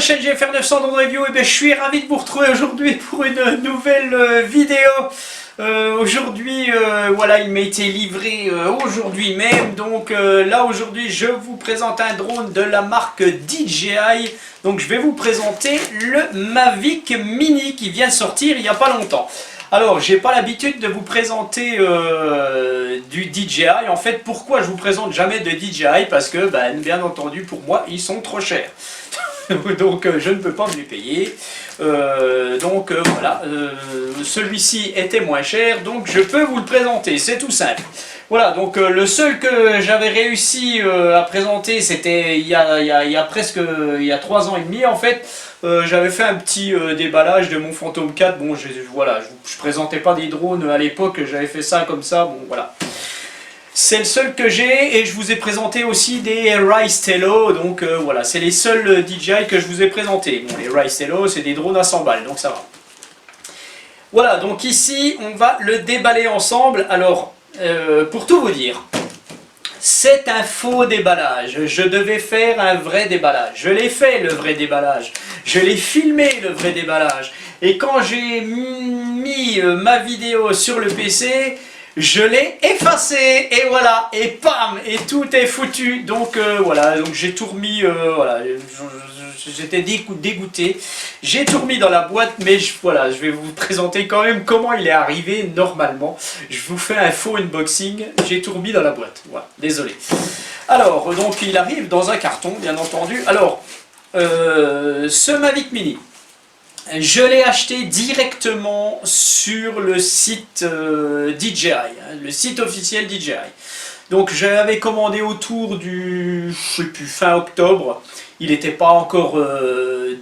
chaîne GFR 900 Drone Review, et bien je suis ravi de vous retrouver aujourd'hui pour une nouvelle vidéo. Aujourd'hui, voilà, il m'a été livré aujourd'hui même, donc là aujourd'hui je vous présente un drone de la marque DJI. Donc je vais vous présenter le Mavic Mini qui vient de sortir il n'y a pas longtemps. Alors, j'ai pas l'habitude de vous présenter du DJI. En fait, pourquoi je vous présente jamais de DJI? Parce que, bien entendu, pour moi, ils sont trop chers. Donc, je ne peux pas me les payer. Voilà, celui-ci était moins cher, donc je peux vous le présenter. C'est tout simple. Voilà, donc le seul que j'avais réussi à présenter, c'était il y a 3 ans et demi en fait. J'avais fait un petit déballage de mon Phantom 4. Bon, voilà, je présentais pas des drones à l'époque, j'avais fait ça comme ça, bon voilà. C'est le seul que j'ai, et je vous ai présenté aussi des Rise Tello, donc voilà, c'est les seuls DJI que je vous ai présentés. Bon, les Rise Tello, c'est des drones à 100 balles, donc ça va. Voilà, donc ici, on va le déballer ensemble. Alors, pour tout vous dire, c'est un faux déballage. Je devais faire un vrai déballage. Je l'ai fait, le vrai déballage. Je l'ai filmé, le vrai déballage. Et quand j'ai mis ma vidéo sur le PC, je l'ai effacé. Et voilà, et pam, et tout est foutu. Donc voilà, donc j'ai tout remis, voilà, j'étais dégoûté. J'ai tout remis dans la boîte, mais voilà, je vais vous présenter quand même comment il est arrivé normalement. Je vous fais un faux unboxing, j'ai tout remis dans la boîte. Voilà, désolé. Alors, donc il arrive dans un carton, bien entendu. Alors, ce Mavic Mini, je l'ai acheté directement sur le site DJI, le site officiel DJI. Donc je l'avais commandé autour du, je sais plus, fin octobre. Il n'était pas encore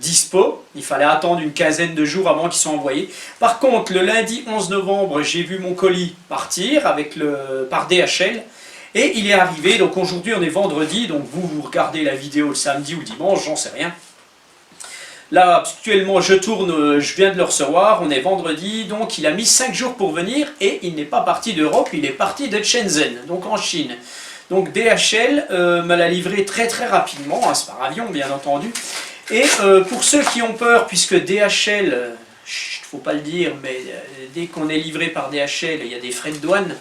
dispo, il fallait attendre une quinzaine de jours avant qu'il soit envoyé. Par contre, le lundi 11 novembre, j'ai vu mon colis partir par DHL. Et il est arrivé, donc aujourd'hui on est vendredi, donc vous regardez la vidéo le samedi ou le dimanche, j'en sais rien. Là, actuellement, je tourne, je viens de le recevoir, on est vendredi, donc il a mis 5 jours pour venir, et il n'est pas parti d'Europe, il est parti de Shenzhen, donc en Chine. Donc DHL me l'a livré très rapidement, hein, c'est par avion bien entendu. Et pour ceux qui ont peur, puisque DHL, faut pas le dire, mais dès qu'on est livré par DHL, il y a des frais de douane.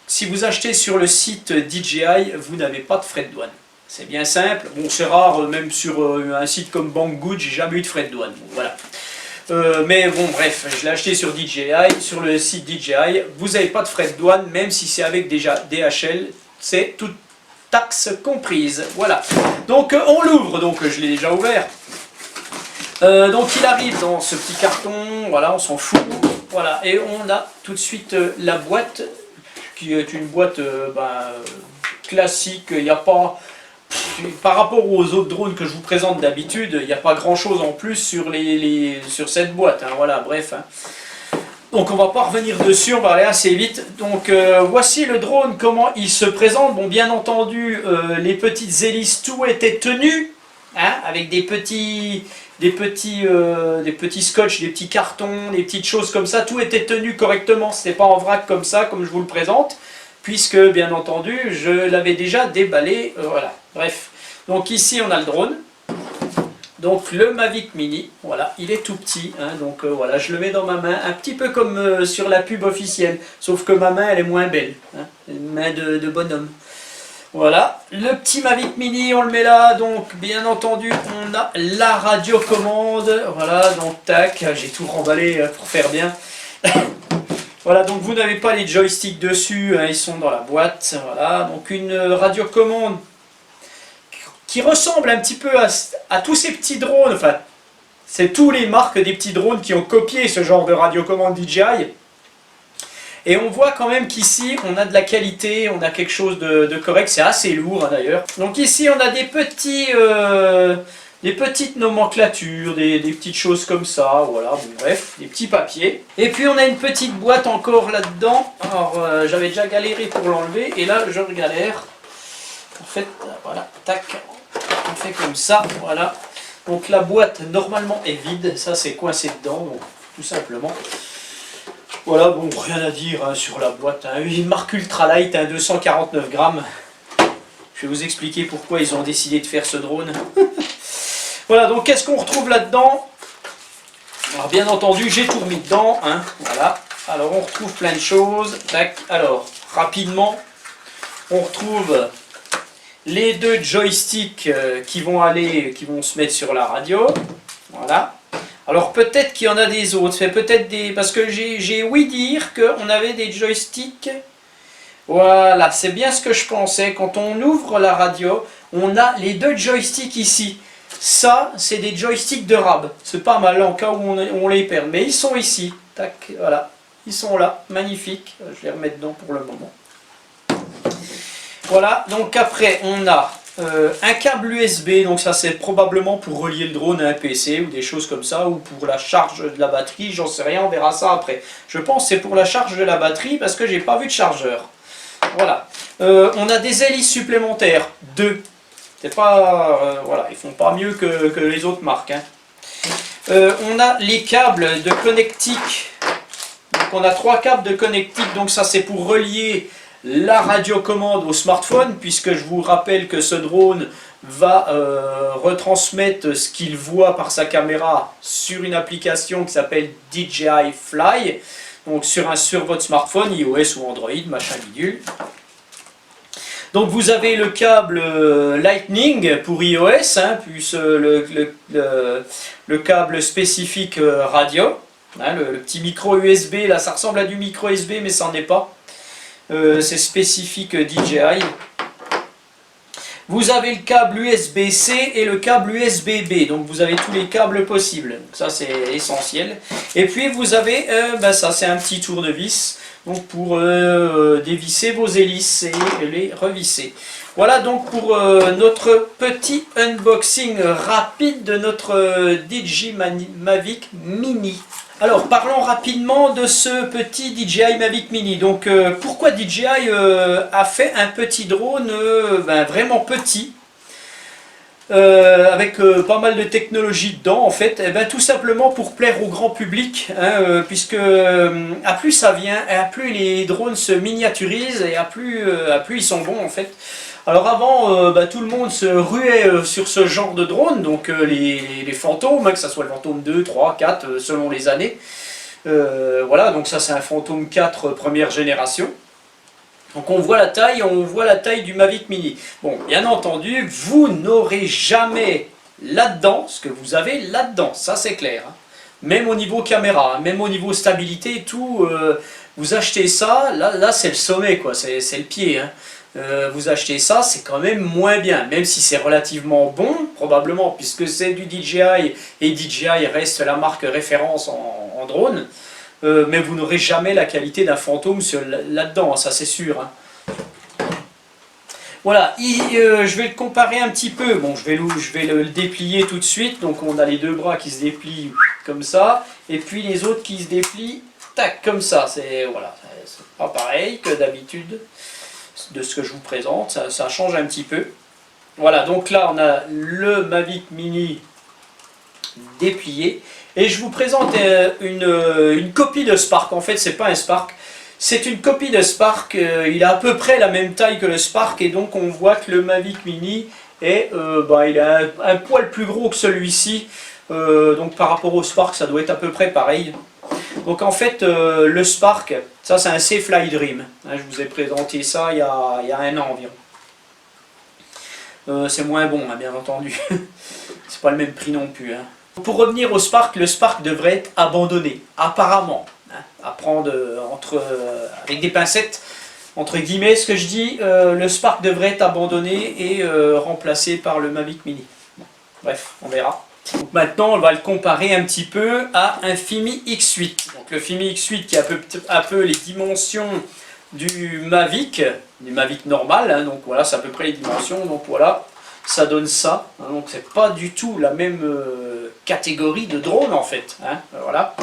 Si vous achetez sur le site DJI, vous n'avez pas de frais de douane. C'est bien simple, bon c'est rare, même sur un site comme Banggood, j'ai jamais eu de frais de douane, bon, voilà. Mais bon bref, je l'ai acheté sur DJI, sur le site DJI, vous n'avez pas de frais de douane, même si c'est avec déjà DHL, c'est toute taxe comprise, voilà. Donc on l'ouvre, donc je l'ai déjà ouvert. Donc il arrive dans ce petit carton, voilà, on s'en fout, voilà, et on a tout de suite la boîte, qui est une boîte classique, il n'y a pas... Par rapport aux autres drones que je vous présente d'habitude, il n'y a pas grand chose en plus sur cette boîte, hein, voilà, bref. Hein. Donc on va pas revenir dessus, on va aller assez vite. Donc voici le drone, comment il se présente. Bon, bien entendu, les petites hélices, tout était tenu, hein, avec des petits scotch, des petits cartons, des petites choses comme ça, tout était tenu correctement, c'était pas en vrac comme ça, comme je vous le présente. Puisque, bien entendu, je l'avais déjà déballé, voilà, bref. Donc ici, on a le drone, donc le Mavic Mini, voilà, il est tout petit, hein, donc voilà, je le mets dans ma main, un petit peu comme sur la pub officielle, sauf que ma main, elle est moins belle, hein, une main de bonhomme. Voilà, le petit Mavic Mini, on le met là, donc bien entendu, on a la radiocommande, voilà, donc tac, j'ai tout remballé pour faire bien. Voilà, donc vous n'avez pas les joysticks dessus, hein, ils sont dans la boîte, voilà, donc une radiocommande qui ressemble un petit peu à tous ces petits drones, enfin, c'est tous les marques des petits drones qui ont copié ce genre de radiocommande DJI, et on voit quand même qu'ici, on a de la qualité, on a quelque chose de correct, c'est assez lourd hein, d'ailleurs. Donc ici, on a des petites nomenclatures, des petites choses comme ça, voilà, bon, bref, des petits papiers. Et puis on a une petite boîte encore là-dedans. Alors j'avais déjà galéré pour l'enlever, et là je galère. En fait, voilà, tac, on fait comme ça, voilà. Donc la boîte normalement est vide, ça c'est coincé dedans, donc, tout simplement. Voilà, bon, rien à dire hein, sur la boîte. Hein. Une marque ultralight, hein, 249 grammes. Je vais vous expliquer pourquoi ils ont décidé de faire ce drone. Voilà, donc qu'est-ce qu'on retrouve là-dedans? Alors bien entendu, j'ai tout remis dedans, hein, voilà. Alors on retrouve plein de choses. Tac. Alors, rapidement, on retrouve les deux joysticks qui vont se mettre sur la radio. Voilà. Alors peut-être qu'il y en a des autres, peut-être des. Parce que j'ai ouï dire qu'on avait des joysticks. Voilà, c'est bien ce que je pensais. Quand on ouvre la radio, on a les deux joysticks ici. Ça, c'est des joysticks de rab. C'est pas mal en cas où on les perd. Mais ils sont ici. Tac, voilà. Ils sont là. Magnifiques. Je les remets dedans pour le moment. Voilà. Donc après, on a un câble USB. Donc ça, c'est probablement pour relier le drone à un PC ou des choses comme ça. Ou pour la charge de la batterie. J'en sais rien. On verra ça après. Je pense que c'est pour la charge de la batterie parce que j'ai pas vu de chargeur. Voilà. On a des hélices supplémentaires. 2. C'est pas, voilà, ils font pas mieux que les autres marques. Hein. On a les câbles de connectique. Donc on a 3 câbles de connectique. Donc ça c'est pour relier la radiocommande au smartphone, puisque je vous rappelle que ce drone va retransmettre ce qu'il voit par sa caméra sur une application qui s'appelle DJI Fly. Donc sur votre smartphone, iOS ou Android, machin bidule. Donc vous avez le câble Lightning pour iOS, hein, plus le câble spécifique radio, hein, le petit micro USB, là ça ressemble à du micro USB mais ça n'en est pas, c'est spécifique DJI. Vous avez le câble USB-C et le câble USB-B, donc vous avez tous les câbles possibles, donc ça c'est essentiel. Et puis vous avez, ça c'est un petit tournevis, donc pour dévisser vos hélices et les revisser. Voilà donc pour notre petit unboxing rapide de notre DJI Mavic Mini. Alors parlons rapidement de ce petit DJI Mavic Mini. Donc pourquoi DJI a fait un petit drone vraiment petit, avec pas mal de technologie dedans en fait, tout simplement pour plaire au grand public, hein, puisque à plus ça vient, à plus les drones se miniaturisent et à plus ils sont bons en fait. Alors avant, tout le monde se ruait sur ce genre de drone, donc les fantômes, hein, que ce soit le fantôme 2, 3, 4, selon les années. Voilà, donc ça c'est un fantôme 4 première génération. Donc on voit la taille du Mavic Mini. Bon, bien entendu, vous n'aurez jamais là-dedans ce que vous avez là-dedans, ça c'est clair. Hein. Même au niveau caméra, hein, même au niveau stabilité et tout, vous achetez ça, là c'est le sommet, quoi, c'est le pied. Hein. Vous achetez ça, c'est quand même moins bien, même si c'est relativement bon, probablement, puisque c'est du DJI, et DJI reste la marque référence en drone, mais vous n'aurez jamais la qualité d'un fantôme là-dedans, ça c'est sûr. Hein. Voilà, je vais le comparer un petit peu, bon je vais le déplier tout de suite, donc on a les deux bras qui se déplient comme ça, et puis les autres qui se déplient, tac, comme ça, c'est pas pareil que d'habitude. De ce que je vous présente, ça change un petit peu. Voilà, donc là on a le Mavic Mini déplié et je vous présente une copie de Spark. En fait c'est pas un Spark, c'est une copie de Spark. Il a à peu près la même taille que le Spark et donc on voit que le Mavic Mini est, il a un poil plus gros que celui-ci, donc par rapport au Spark ça doit être à peu près pareil. Donc en fait le Spark, ça c'est un C-Fly Dream, hein, je vous ai présenté ça il y a 1 an environ. C'est moins bon hein, bien entendu, c'est pas le même prix non plus. Hein. Pour revenir au Spark, le Spark devrait être abandonné, apparemment, hein, à prendre avec des pincettes, entre guillemets ce que je dis, le Spark devrait être abandonné et remplacé par le Mavic Mini. Bon, bref, on verra. Donc maintenant on va le comparer un petit peu à un Fimi X8. Donc le Fimi X8 qui a un peu les dimensions du Mavic normal, hein, donc voilà c'est à peu près les dimensions, donc voilà ça donne ça, hein, donc c'est pas du tout la même catégorie de drone en fait, hein, voilà.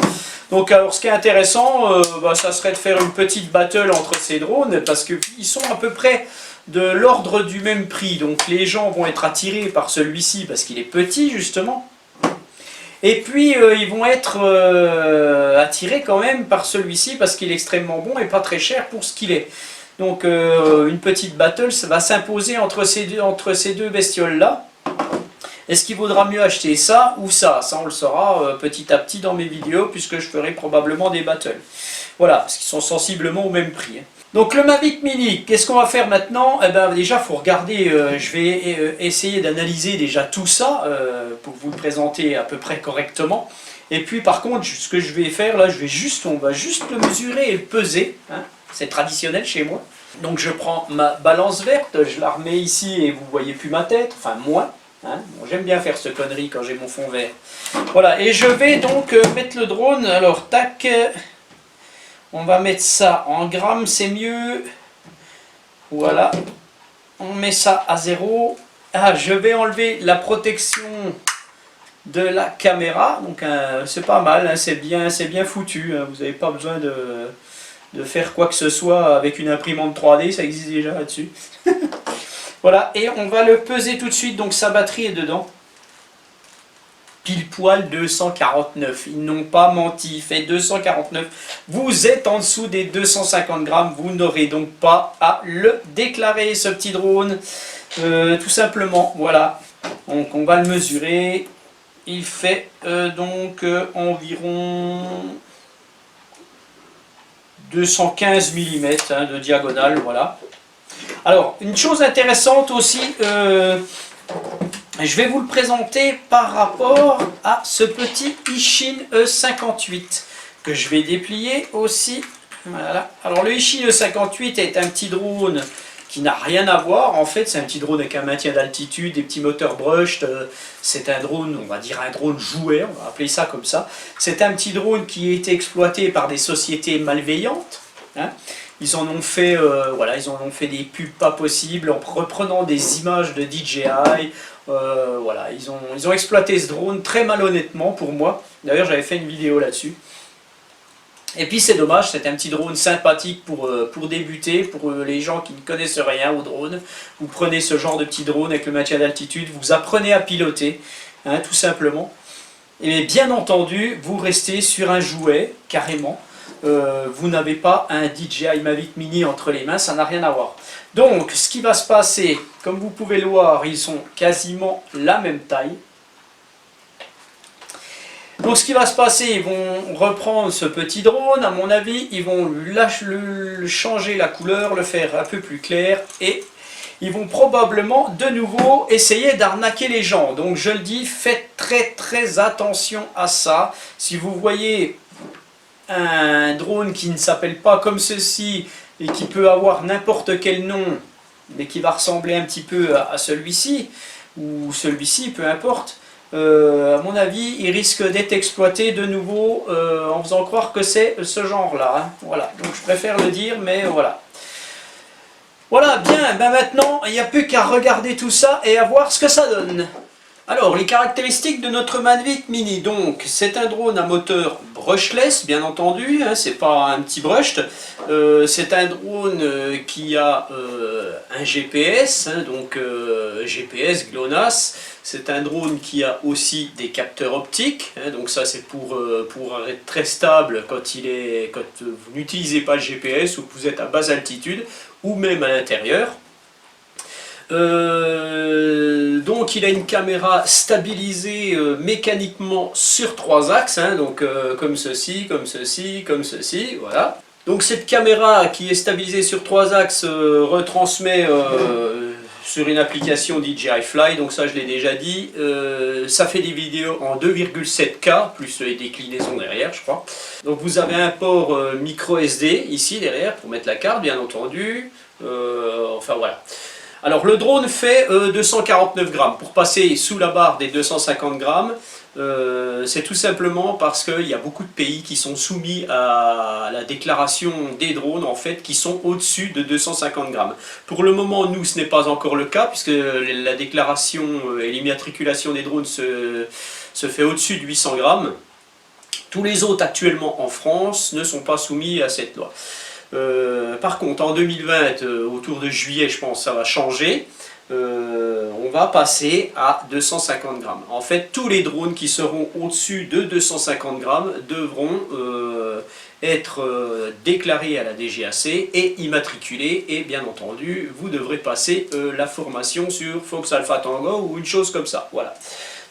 Donc alors ce qui est intéressant, ça serait de faire une petite battle entre ces drones parce qu'ils sont à peu près de l'ordre du même prix, donc les gens vont être attirés par celui-ci parce qu'il est petit justement, et puis ils vont être attirés quand même par celui-ci parce qu'il est extrêmement bon et pas très cher pour ce qu'il est. Donc une petite battle ça va s'imposer entre ces deux bestioles là. Est-ce qu'il vaudra mieux acheter ça ou ça? Ça, on le saura petit à petit dans mes vidéos, puisque je ferai probablement des battles. Voilà, parce qu'ils sont sensiblement au même prix. Donc le Mavic Mini, qu'est-ce qu'on va faire maintenant? Eh ben, déjà, il faut regarder, je vais essayer d'analyser déjà tout ça, pour vous le présenter à peu près correctement. Et puis par contre, ce que je vais faire là, on va juste le mesurer et le peser. Hein. C'est traditionnel chez moi. Donc je prends ma balance verte, je la remets ici et vous voyez plus ma tête, enfin moins. Hein. Bon, j'aime bien faire ce connerie quand j'ai mon fond vert. Voilà, et je vais donc mettre le drone. Alors tac, on va mettre ça en grammes, c'est mieux. Voilà, on met ça à 0. Ah, je vais enlever la protection de la caméra, donc c'est pas mal, hein, c'est bien foutu, hein, vous n'avez pas besoin de faire quoi que ce soit avec une imprimante 3D, ça existe déjà là-dessus. Voilà, et on va le peser tout de suite, donc sa batterie est dedans. Pile poil 249, ils n'ont pas menti, il fait 249, vous êtes en dessous des 250 grammes, vous n'aurez donc pas à le déclarer, ce petit drone, tout simplement, voilà. Donc on va le mesurer. Il fait environ 215 mm hein, de diagonale, voilà. Alors, une chose intéressante aussi, je vais vous le présenter par rapport à ce petit Ishin E58 que je vais déplier aussi. Voilà. Alors le Ishin E58 est un petit drone qui n'a rien à voir, en fait c'est un petit drone avec un maintien d'altitude, des petits moteurs brushed, c'est un drone, on va dire un drone jouet, on va appeler ça comme ça. C'est un petit drone qui a été exploité par des sociétés malveillantes, hein. Ils en ont fait, voilà, ils en ont fait des pubs pas possibles en reprenant des images de DJI, voilà, ils ont exploité ce drone très malhonnêtement pour moi, d'ailleurs j'avais fait une vidéo là-dessus. Et puis c'est dommage, c'est un petit drone sympathique pour débuter, pour les gens qui ne connaissent rien au drone. Vous prenez ce genre de petit drone avec le maintien d'altitude, vous apprenez à piloter, hein, tout simplement. Et bien entendu, vous restez sur un jouet, carrément. Vous n'avez pas un DJI Mavic Mini entre les mains, ça n'a rien à voir. Donc, ce qui va se passer, comme vous pouvez le voir, ils sont quasiment la même taille. Donc ce qui va se passer, ils vont reprendre ce petit drone, à mon avis, ils vont changer la couleur, le faire un peu plus clair et ils vont probablement de nouveau essayer d'arnaquer les gens. Donc je le dis, faites très attention à ça. Si vous voyez un drone qui ne s'appelle pas comme ceci et qui peut avoir n'importe quel nom, mais qui va ressembler un petit peu à celui-ci, ou celui-ci, peu importe, à mon avis, il risque d'être exploité de nouveau en faisant croire que c'est ce genre-là. Hein. Voilà, donc je préfère le dire, mais voilà. Voilà, bien, ben maintenant, il n'y a plus qu'à regarder tout ça et à voir ce que ça donne. Alors, les caractéristiques de notre Mavic Mini. Donc, c'est un drone à moteur brushless, bien entendu, hein, c'est pas un petit brushed. C'est un drone qui a un GPS, hein, donc GPS GLONASS. C'est un drone qui a aussi des capteurs optiques, hein, donc ça c'est pour être très stable quand vous n'utilisez pas le GPS ou que vous êtes à basse altitude ou même à l'intérieur. Donc il a une caméra stabilisée mécaniquement sur 3 axes, hein, donc comme ceci, comme ceci, comme ceci, voilà. Donc cette caméra qui est stabilisée sur 3 axes retransmet sur une application DJI Fly, donc ça je l'ai déjà dit, ça fait des vidéos en 2,7K, plus les déclinaisons derrière je crois. Donc vous avez un port micro SD ici derrière pour mettre la carte bien entendu, enfin voilà. Alors le drone fait 249 grammes. Pour passer sous la barre des 250 grammes, c'est tout simplement parce qu'il y a beaucoup de pays qui sont soumis à la déclaration des drones en fait, qui sont au-dessus de 250 grammes. Pour le moment, nous, ce n'est pas encore le cas, puisque la déclaration et l'immatriculation des drones se fait au-dessus de 800 grammes. Tous les autres actuellement en France ne sont pas soumis à cette loi. Par contre, en 2020, autour de juillet, je pense, ça va changer. On va passer à 250 grammes. En fait, tous les drones qui seront au-dessus de 250 grammes devront être déclaré à la DGAC et immatriculé, et bien entendu vous devrez passer la formation sur Fox Alpha Tango ou une chose comme ça, voilà.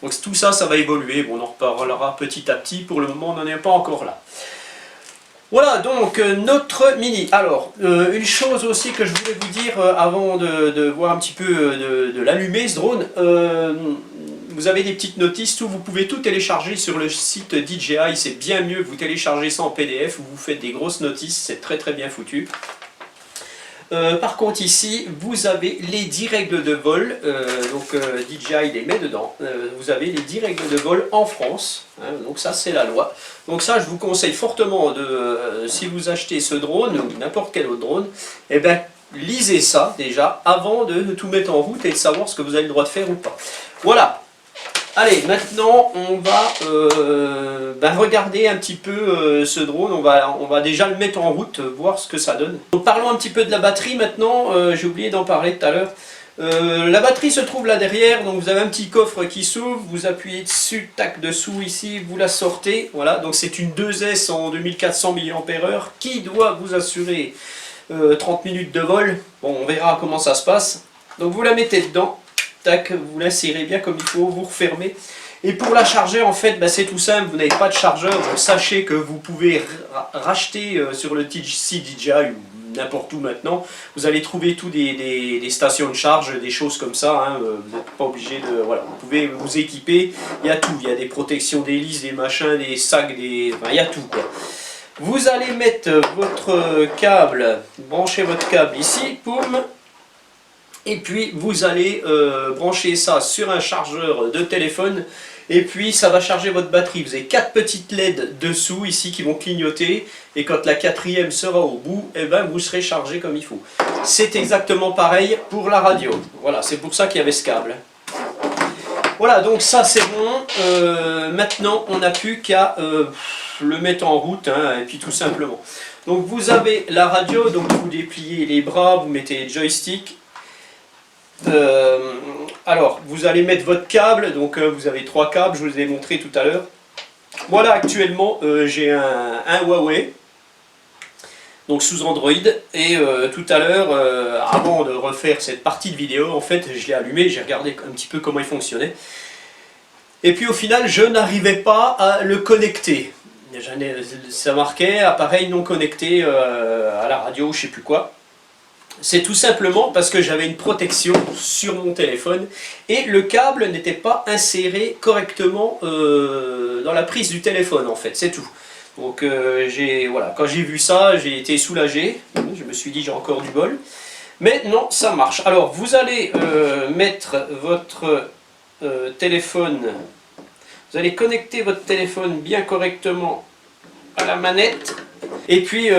Donc tout ça, ça va évoluer, bon, on en reparlera petit à petit, pour le moment on n'en est pas encore là. Voilà donc notre Mini. Alors, une chose aussi que je voulais vous dire avant de voir un petit peu de l'allumer ce drone, vous avez des petites notices, tout, vous pouvez tout télécharger sur le site DJI, c'est bien mieux, vous téléchargez ça en PDF, vous faites des grosses notices, c'est très très bien foutu. Par contre ici, vous avez les 10 règles de vol, DJI les met dedans, vous avez les 10 règles de vol en France, hein, donc ça c'est la loi. Donc ça je vous conseille fortement, si vous achetez ce drone, ou n'importe quel autre drone, eh bien lisez ça déjà, avant de tout mettre en route et de savoir ce que vous avez le droit de faire ou pas. Voilà. Allez, maintenant on va regarder un petit peu ce drone, on va déjà le mettre en route, voir ce que ça donne. Donc parlons un petit peu de la batterie maintenant, j'ai oublié d'en parler tout à l'heure. La batterie se trouve là derrière, donc vous avez un petit coffre qui s'ouvre, vous appuyez dessus, tac, dessous ici, vous la sortez, voilà, donc c'est une 2S en 2400 mAh qui doit vous assurer 30 minutes de vol. Bon, on verra comment ça se passe. Donc vous la mettez dedans. Tac, vous l'insérez bien comme il faut, vous refermez. Et pour la charger, en fait, c'est tout simple, vous n'avez pas de chargeur, donc sachez que vous pouvez racheter sur le site DJI ou n'importe où maintenant, vous allez trouver tout des stations de charge, des choses comme ça, hein, vous n'êtes pas obligé de... Voilà, vous pouvez vous équiper, il y a tout, il y a des protections d'hélice, des machins, des sacs, enfin, il y a tout quoi. Vous allez mettre votre câble, branchez votre câble ici, poum. Et puis vous allez brancher ça sur un chargeur de téléphone et puis ça va charger votre batterie. Vous avez 4 petites LED dessous ici qui vont clignoter et quand la 4e sera au bout, eh ben, vous serez chargé comme il faut. C'est exactement pareil pour la radio. Voilà, c'est pour ça qu'il y avait ce câble. Voilà, donc ça c'est bon. Maintenant on n'a plus qu'à le mettre en route, hein, et puis tout simplement. Donc vous avez la radio, donc vous dépliez les bras, vous mettez les joysticks. Alors, vous allez mettre votre câble, donc vous avez 3 câbles, je vous ai montré tout à l'heure. Voilà, actuellement, j'ai un Huawei, donc sous Android, et tout à l'heure, avant de refaire cette partie de vidéo, en fait, je l'ai allumé, j'ai regardé un petit peu comment il fonctionnait. Et puis au final, je n'arrivais pas à le connecter. Ça marquait appareil non connecté à la radio, je sais plus quoi. C'est tout simplement parce que j'avais une protection sur mon téléphone et le câble n'était pas inséré correctement dans la prise du téléphone en fait, c'est tout. Donc voilà, quand j'ai vu ça, j'ai été soulagé, je me suis dit j'ai encore du bol. Mais non, ça marche. Alors vous allez mettre votre téléphone, vous allez connecter votre téléphone bien correctement à la manette. Et puis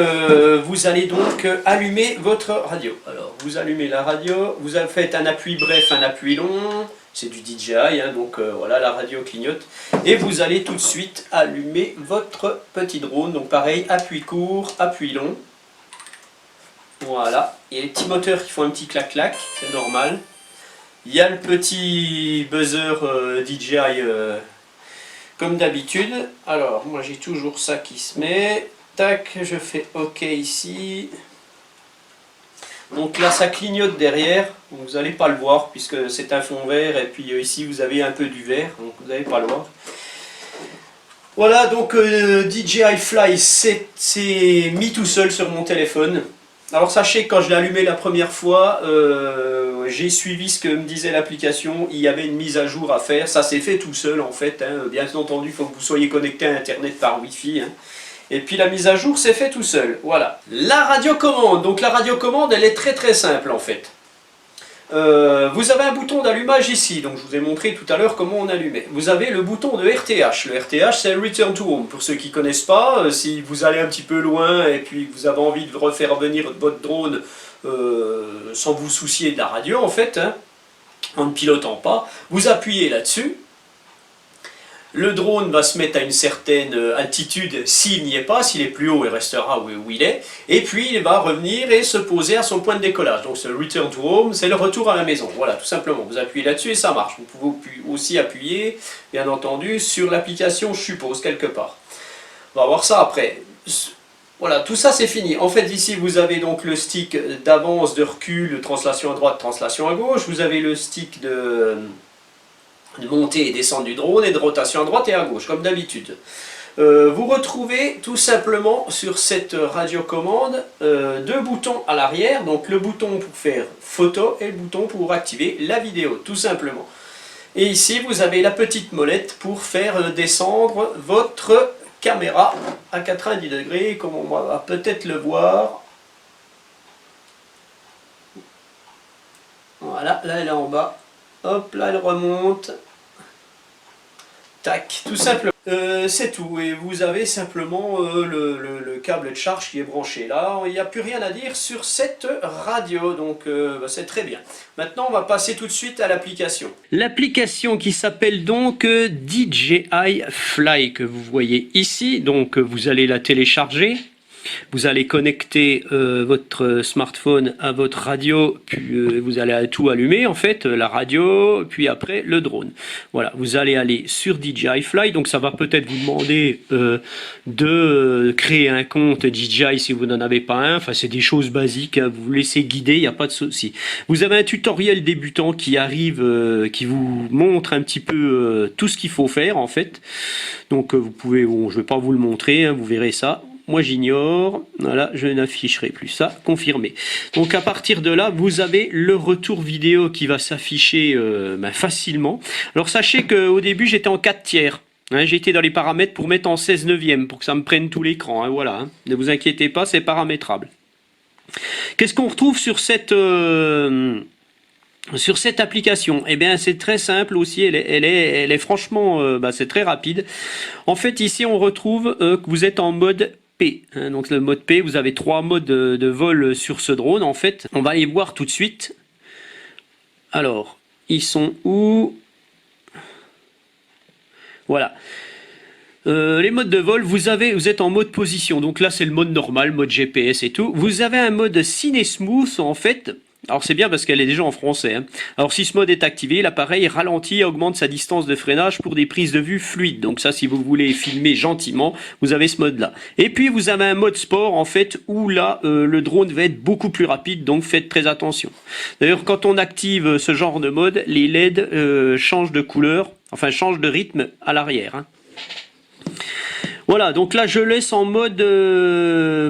vous allez donc allumer votre radio. Alors vous allumez la radio, vous faites un appui bref, un appui long, c'est du DJI, hein, donc voilà, la radio clignote. Et vous allez tout de suite allumer votre petit drone, donc pareil, appui court, appui long. Voilà, il y a les petits moteurs qui font un petit clac-clac, c'est normal. Il y a le petit buzzer DJI comme d'habitude. Alors moi j'ai toujours ça qui se met. Tac, je fais OK ici. Donc là ça clignote derrière, vous n'allez pas le voir puisque c'est un fond vert et puis ici vous avez un peu du vert, donc vous n'allez pas le voir. Voilà, donc DJI Fly c'est mis tout seul sur mon téléphone. Alors sachez que quand je l'ai allumé la première fois, j'ai suivi ce que me disait l'application, il y avait une mise à jour à faire, ça s'est fait tout seul en fait, hein. Bien entendu il faut que vous soyez connecté à internet par Wi-Fi. Hein. Et puis la mise à jour s'est fait tout seul, voilà. La radiocommande, donc la radiocommande elle est très très simple en fait. Vous avez un bouton d'allumage ici, donc je vous ai montré tout à l'heure comment on allumait. Vous avez le bouton de RTH, le RTH c'est Return to Home. Pour ceux qui ne connaissent pas, si vous allez un petit peu loin et puis vous avez envie de refaire venir votre drone sans vous soucier de la radio en fait, hein, en ne pilotant pas, vous appuyez là-dessus. Le drone va se mettre à une certaine altitude s'il n'y est pas, s'il est plus haut il restera où il est, et puis il va revenir et se poser à son point de décollage. Donc c'est le return to home, c'est le retour à la maison, voilà tout simplement, vous appuyez là-dessus et ça marche. Vous pouvez aussi appuyer, bien entendu, sur l'application je suppose, quelque part. On va voir ça après. Voilà, tout ça c'est fini. En fait, ici vous avez donc le stick d'avance, de recul, de translation à droite, translation à gauche. Vous avez le stick de montée et descente du drone et de rotation à droite et à gauche, comme d'habitude. Vous retrouvez tout simplement sur cette radiocommande deux boutons à l'arrière, donc le bouton pour faire photo et le bouton pour activer la vidéo, tout simplement. Et ici vous avez la petite molette pour faire descendre votre caméra à 90 degrés, comme on va peut-être le voir. Voilà, là elle est en bas. Hop, là elle remonte. Tac, tout simplement. C'est tout, et vous avez simplement le câble de charge qui est branché là. Il n'y a plus rien à dire sur cette radio, donc c'est très bien. Maintenant on va passer tout de suite à l'application. L'application qui s'appelle donc DJI Fly, que vous voyez ici, donc vous allez la télécharger. Vous allez connecter votre smartphone à votre radio, puis vous allez tout allumer en fait, la radio, puis après le drone. Voilà, vous allez aller sur DJI Fly, donc ça va peut-être vous demander de créer un compte DJI si vous n'en avez pas un. Enfin, c'est des choses basiques, hein. Vous vous laissez guider, il n'y a pas de souci. Vous avez un tutoriel débutant qui arrive, qui vous montre un petit peu tout ce qu'il faut faire en fait. Donc vous pouvez, bon, je ne vais pas vous le montrer, hein, vous verrez ça. Moi j'ignore, voilà, je n'afficherai plus ça, confirmé. Donc à partir de là, vous avez le retour vidéo qui va s'afficher facilement. Alors sachez qu'au début j'étais en 4 tiers. Hein, j'ai été dans les paramètres pour mettre en 16 neuvième pour que ça me prenne tout l'écran. Hein, voilà, hein. Ne vous inquiétez pas, c'est paramétrable. Qu'est-ce qu'on retrouve sur cette application? Eh bien c'est très simple aussi, elle est franchement, c'est très rapide. En fait ici on retrouve que vous êtes en mode P, hein, donc le mode P, vous avez 3 modes de vol sur ce drone en fait. On va les voir tout de suite. Alors, ils sont où? Voilà. Les modes de vol, vous êtes en mode position, donc là c'est le mode normal, mode GPS et tout. Vous avez un mode Cine Smooth en fait. Alors c'est bien parce qu'elle est déjà en français. Hein. Alors si ce mode est activé, l'appareil ralentit et augmente sa distance de freinage pour des prises de vue fluides. Donc ça, si vous voulez filmer gentiment, vous avez ce mode là. Et puis vous avez un mode sport en fait où là le drone va être beaucoup plus rapide, donc faites très attention. D'ailleurs quand on active ce genre de mode, les LED changent de couleur, enfin changent de rythme à l'arrière. Hein. Voilà, donc là je laisse en mode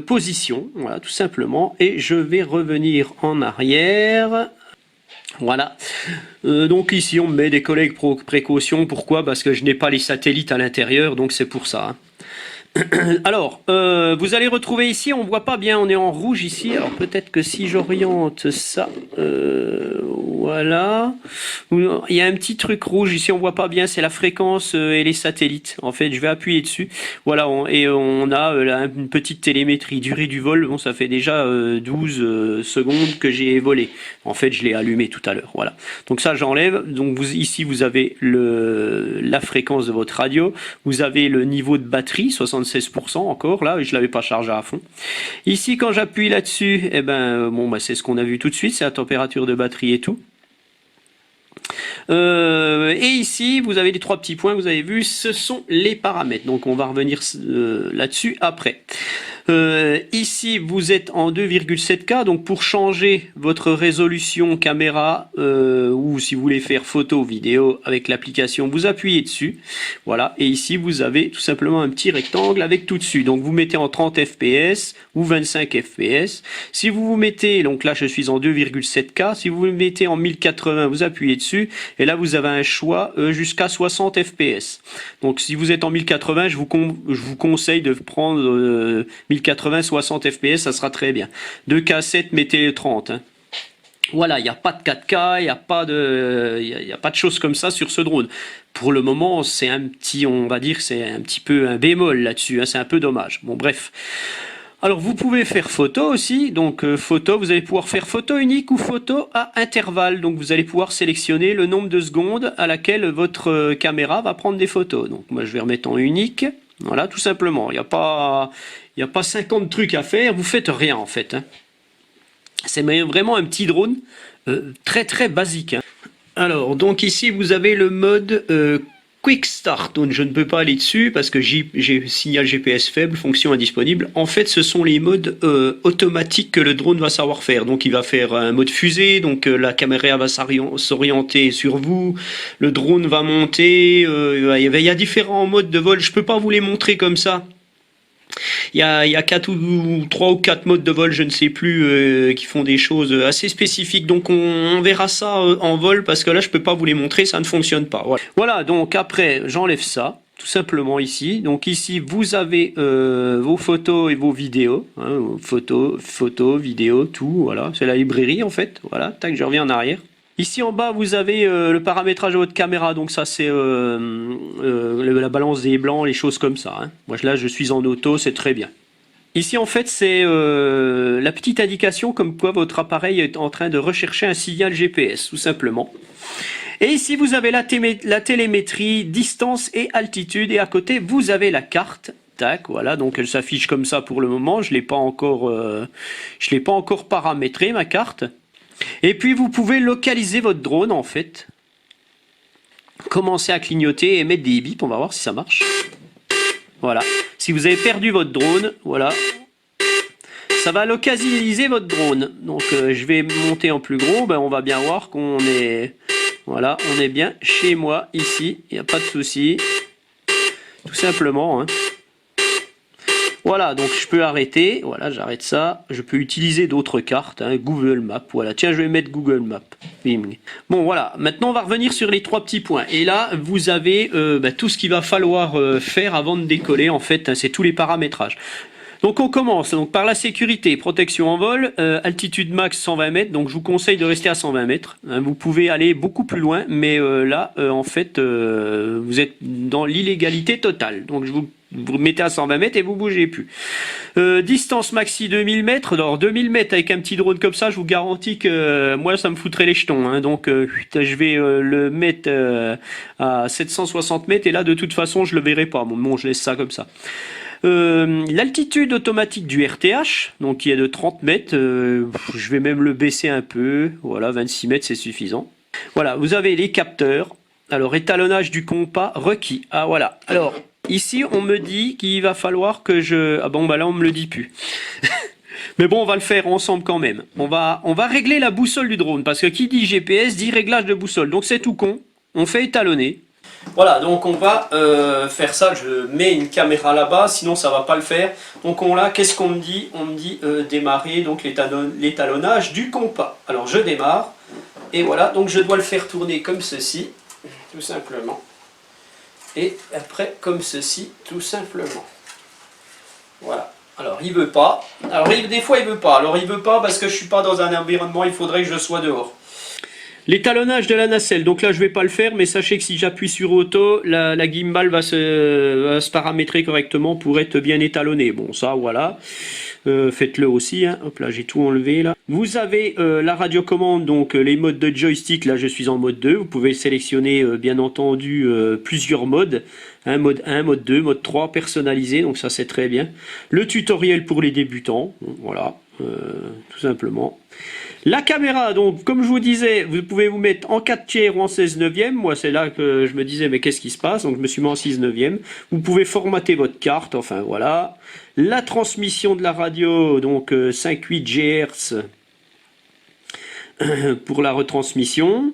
position, voilà, tout simplement, et je vais revenir en arrière. Voilà, donc ici on met des collègues précautions, pourquoi? Parce que je n'ai pas les satellites à l'intérieur, donc c'est pour ça. Hein. Alors, vous allez retrouver ici, on ne voit pas bien, on est en rouge ici, alors peut-être que si j'oriente ça, voilà, il y a un petit truc rouge ici, on ne voit pas bien, c'est la fréquence et les satellites. En fait, je vais appuyer dessus, voilà, on a une petite télémétrie, durée du vol, bon, ça fait déjà 12 secondes que j'ai volé. En fait, je l'ai allumé tout à l'heure, voilà. Donc ça, j'enlève, donc ici, vous avez la fréquence de votre radio, vous avez le niveau de batterie, 76% encore, là, je ne l'avais pas chargé à fond. Ici, quand j'appuie là-dessus, eh ben, c'est ce qu'on a vu tout de suite, c'est la température de batterie et tout. Et ici, vous avez les 3 petits points, vous avez vu, ce sont les paramètres. Donc, on va revenir là-dessus après. Ici, vous êtes en 2,7K, donc pour changer votre résolution caméra ou si vous voulez faire photo, vidéo avec l'application, vous appuyez dessus. Voilà, et ici, vous avez tout simplement un petit rectangle avec tout dessus. Donc, vous mettez en 30 fps ou 25 fps. Si vous vous mettez, donc là, je suis en 2,7K. Si vous vous mettez en 1080, vous appuyez dessus. Et là, vous avez un choix jusqu'à 60 fps. Donc, si vous êtes en 1080, je vous conseille de prendre 1080, 60 fps, ça sera très bien. 2K7, mettez 30. Hein. Voilà, il n'y a pas de 4K, il n'y a pas de choses comme ça sur ce drone. Pour le moment, c'est un petit, on va dire, c'est un petit peu un bémol là-dessus. Hein, c'est un peu dommage. Bon, bref. Alors vous pouvez faire photo aussi, donc photo, vous allez pouvoir faire photo unique ou photo à intervalle, donc vous allez pouvoir sélectionner le nombre de secondes à laquelle votre caméra va prendre des photos. Donc moi je vais remettre en unique, voilà, tout simplement, il n'y a pas 50 trucs à faire, vous faites rien en fait. Hein. C'est vraiment un petit drone très très basique. Hein. Alors donc ici vous avez le mode Quick Start, donc je ne peux pas aller dessus parce que j'ai signal GPS faible, fonction indisponible. En fait, ce sont les modes automatiques que le drone va savoir faire. Donc il va faire un mode fusée, donc la caméra va s'orienter sur vous, le drone va monter, il y a différents modes de vol, je peux pas vous les montrer comme ça. Il y a 3 ou 4 modes de vol, je ne sais plus, qui font des choses assez spécifiques. Donc on verra ça en vol parce que là je peux pas vous les montrer, ça ne fonctionne pas. Voilà, donc après j'enlève ça, tout simplement ici. Donc ici vous avez vos photos et vos vidéos, hein, photos, vidéos, tout. Voilà, c'est la librairie en fait. Voilà, tac, je reviens en arrière. Ici en bas, vous avez le paramétrage de votre caméra, donc ça c'est la balance des blancs, les choses comme ça. Hein. Moi là, je suis en auto, c'est très bien. Ici en fait, c'est la petite indication comme quoi votre appareil est en train de rechercher un signal GPS, tout simplement. Et ici, vous avez la télémétrie, distance et altitude, et à côté, vous avez la carte. Tac, voilà, donc elle s'affiche comme ça pour le moment. Je l'ai pas encore paramétré ma carte. Et puis vous pouvez localiser votre drone en fait. Commencer à clignoter et mettre des bips, on va voir si ça marche. Voilà. Si vous avez perdu votre drone, voilà. Ça va localiser votre drone. Donc je vais monter en plus gros, on va bien voir qu'on est... Voilà, on est bien chez moi ici, il n'y a pas de souci. Tout simplement, hein. Voilà, donc je peux arrêter, voilà, j'arrête ça. Je peux utiliser d'autres cartes, hein, Google Maps, voilà. Tiens, je vais mettre Google Maps. Bon, voilà, maintenant on va revenir sur les 3 petits points. Et là, vous avez tout ce qu'il va falloir faire avant de décoller, en fait, hein, c'est tous les paramétrages. Donc on commence donc par la sécurité, protection en vol, altitude max 120 mètres, donc je vous conseille de rester à 120 mètres. Hein, vous pouvez aller beaucoup plus loin, mais là, en fait, vous êtes dans l'illégalité totale. Donc je vous mettez à 120 mètres et vous bougez plus. Distance maxi 2000 mètres. Alors 2000 mètres avec un petit drone comme ça, je vous garantis que moi ça me foutrait les jetons. Hein. Donc je vais le mettre à 760 mètres et là de toute façon je le verrai pas. Bon, je laisse ça comme ça. L'altitude automatique du RTH, donc qui est de 30 mètres, je vais même le baisser un peu, voilà, 26 mètres c'est suffisant. Voilà, vous avez les capteurs, alors étalonnage du compas requis, ah voilà, alors ici on me dit qu'il va falloir que je... Ah bon, bah là on me le dit plus. Mais bon, on va le faire ensemble quand même. On va régler la boussole du drone, parce que qui dit GPS dit réglage de boussole, donc c'est tout con, on fait étalonner. Voilà, donc on va faire ça, je mets une caméra là-bas, sinon ça va pas le faire. Donc qu'est-ce qu'on me dit? On me dit démarrer donc l'étalonnage du compas. Alors je démarre, et voilà, donc je dois le faire tourner comme ceci, tout simplement. Et après comme ceci, tout simplement. Voilà, alors il veut pas, alors des fois il veut pas, alors il veut pas parce que je suis pas dans un environnement, il faudrait que je sois dehors. L'étalonnage de la nacelle, donc là je vais pas le faire, mais sachez que si j'appuie sur auto, la gimbal va se paramétrer correctement pour être bien étalonnée. Bon ça voilà, faites-le aussi, hein. Hop là j'ai tout enlevé là. Vous avez la radiocommande, donc les modes de joystick, là je suis en mode 2, vous pouvez sélectionner bien entendu plusieurs modes. Hein, mode 1, mode 2, mode 3, personnalisé, donc ça c'est très bien. Le tutoriel pour les débutants, voilà, tout simplement. La caméra, donc comme je vous disais, vous pouvez vous mettre en 4 tiers ou en 16 neuvième. Moi c'est là que je me disais mais qu'est-ce qui se passe, donc je me suis mis en 6 neuvième. Vous pouvez formater votre carte, enfin voilà. La transmission de la radio, donc 5,8 GHz pour la retransmission.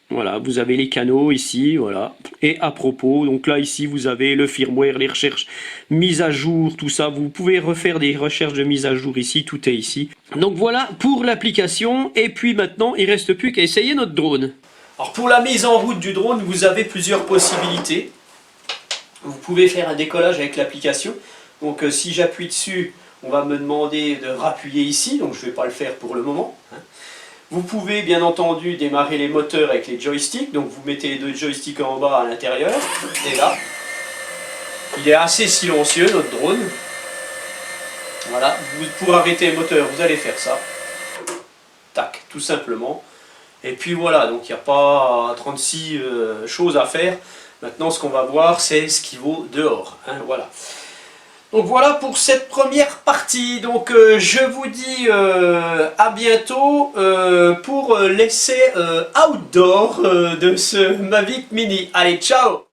Voilà, vous avez les canaux ici, voilà. Et à propos, donc là ici vous avez le firmware, les recherches, mise à jour, tout ça. Vous pouvez refaire des recherches de mise à jour ici, tout est ici. Donc voilà pour l'application. Et puis maintenant, il ne reste plus qu'à essayer notre drone. Alors pour la mise en route du drone, vous avez plusieurs possibilités. Vous pouvez faire un décollage avec l'application. Donc si j'appuie dessus, on va me demander de rappuyer ici. Donc je ne vais pas le faire pour le moment, hein. Vous pouvez bien entendu démarrer les moteurs avec les joysticks, donc vous mettez les 2 joysticks en bas à l'intérieur, et là, il est assez silencieux notre drone. Voilà, pour arrêter les moteurs, vous allez faire ça. Tac, tout simplement. Et puis voilà, donc il n'y a pas 36 choses à faire. Maintenant, ce qu'on va voir, c'est ce qui vaut dehors, hein, voilà. Donc voilà pour cette première partie. Donc je vous dis à bientôt pour l'essai outdoor de ce Mavic Mini. Allez, ciao!